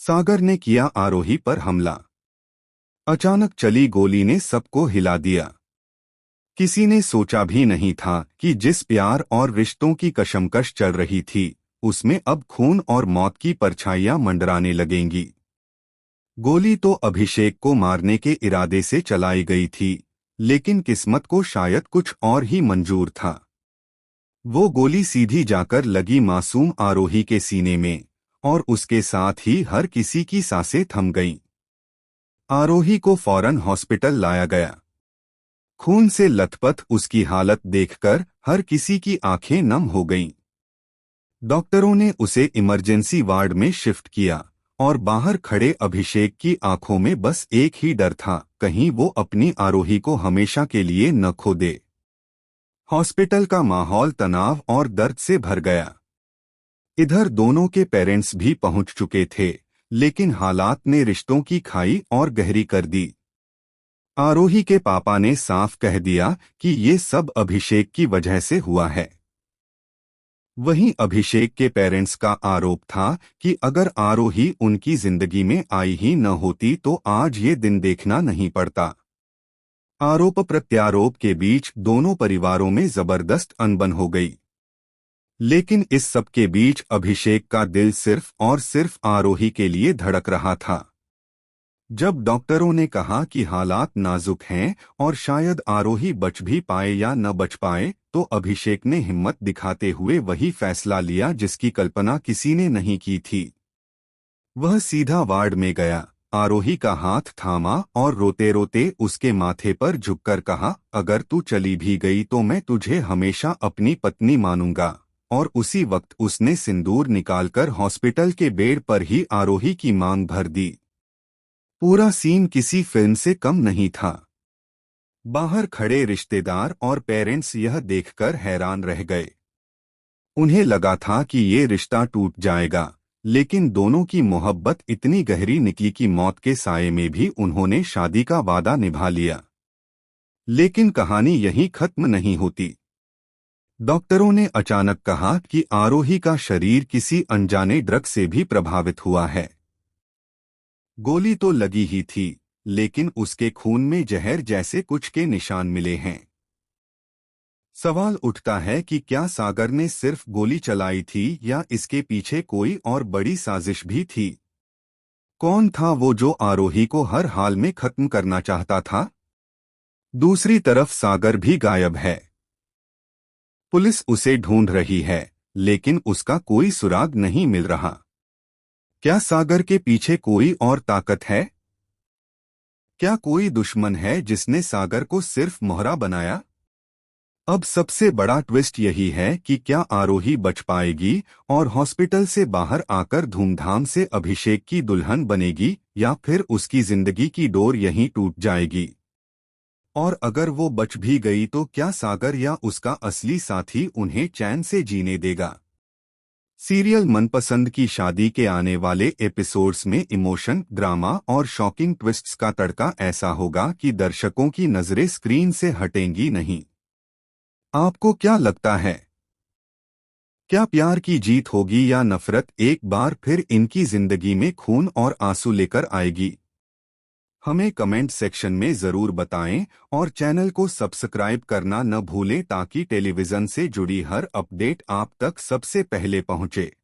सागर ने किया आरोही पर हमला। अचानक चली गोली ने सबको हिला दिया। किसी ने सोचा भी नहीं था कि जिस प्यार और रिश्तों की कशमकश चल रही थी, उसमें अब खून और मौत की परछाइयां मंडराने लगेंगी। गोली तो अभिषेक को मारने के इरादे से चलाई गई थी, लेकिन किस्मत को शायद कुछ और ही मंजूर था। वो गोली सीधी जाकर लगी मासूम आरोही के सीने में, और उसके साथ ही हर किसी की सांसें थम गईं। आरोही को फौरन हॉस्पिटल लाया गया। खून से लथपथ उसकी हालत देखकर हर किसी की आंखें नम हो गईं। डॉक्टरों ने उसे इमरजेंसी वार्ड में शिफ्ट किया, और बाहर खड़े अभिषेक की आंखों में बस एक ही डर था, कहीं वो अपनी आरोही को हमेशा के लिए न खो दे। हॉस्पिटल का माहौल तनाव और दर्द से भर गया। इधर दोनों के पेरेंट्स भी पहुंच चुके थे, लेकिन हालात ने रिश्तों की खाई और गहरी कर दी। आरोही के पापा ने साफ कह दिया कि ये सब अभिषेक की वजह से हुआ है। वहीं अभिषेक के पेरेंट्स का आरोप था कि अगर आरोही उनकी जिंदगी में आई ही न होती तो आज ये दिन देखना नहीं पड़ता। आरोप प्रत्यारोप के बीच दोनों परिवारों में जबरदस्त अनबन हो गई। लेकिन इस सब के बीच अभिषेक का दिल सिर्फ और सिर्फ आरोही के लिए धड़क रहा था। जब डॉक्टरों ने कहा कि हालात नाजुक हैं और शायद आरोही बच भी पाए या न बच पाए, तो अभिषेक ने हिम्मत दिखाते हुए वही फैसला लिया जिसकी कल्पना किसी ने नहीं की थी। वह सीधा वार्ड में गया, आरोही का हाथ थामा और रोते रोते उसके माथे पर झुककर कहा, अगर तू चली भी गई तो मैं तुझे हमेशा अपनी पत्नी मानूंगा। और उसी वक्त उसने सिंदूर निकालकर हॉस्पिटल के बेड पर ही आरोही की मांग भर दी। पूरा सीन किसी फिल्म से कम नहीं था। बाहर खड़े रिश्तेदार और पेरेंट्स यह देखकर हैरान रह गए। उन्हें लगा था कि ये रिश्ता टूट जाएगा, लेकिन दोनों की मोहब्बत इतनी गहरी निकली कि मौत के साये में भी उन्होंने शादी का वादा निभा लिया। लेकिन कहानी यहीं खत्म नहीं होती। डॉक्टरों ने अचानक कहा कि आरोही का शरीर किसी अनजाने ड्रग से भी प्रभावित हुआ है। गोली तो लगी ही थी, लेकिन उसके खून में जहर जैसे कुछ के निशान मिले हैं। सवाल उठता है कि क्या सागर ने सिर्फ गोली चलाई थी या इसके पीछे कोई और बड़ी साजिश भी थी? कौन था वो जो आरोही को हर हाल में खत्म करना चाहता था? दूसरी तरफ सागर भी गायब है। पुलिस उसे ढूंढ रही है, लेकिन उसका कोई सुराग नहीं मिल रहा। क्या सागर के पीछे कोई और ताकत है? क्या कोई दुश्मन है जिसने सागर को सिर्फ मोहरा बनाया? अब सबसे बड़ा ट्विस्ट यही है कि क्या आरोही बच पाएगी और हॉस्पिटल से बाहर आकर धूमधाम से अभिषेक की दुल्हन बनेगी, या फिर उसकी जिंदगी की डोर यहीं टूट जाएगी? और अगर वो बच भी गई तो क्या सागर या उसका असली साथी उन्हें चैन से जीने देगा? सीरियल मनपसंद की शादी के आने वाले एपिसोड्स में इमोशन, ड्रामा और शॉकिंग ट्विस्ट्स का तड़का ऐसा होगा कि दर्शकों की नजरें स्क्रीन से हटेंगी नहीं। आपको क्या लगता है? क्या प्यार की जीत होगी या नफरत एक बार फिर इनकी जिंदगी में खून और आंसू लेकर आएगी? हमें कमेंट सेक्शन में जरूर बताएं, और चैनल को सब्सक्राइब करना न भूलें ताकि टेलीविजन से जुड़ी हर अपडेट आप तक सबसे पहले पहुंचे।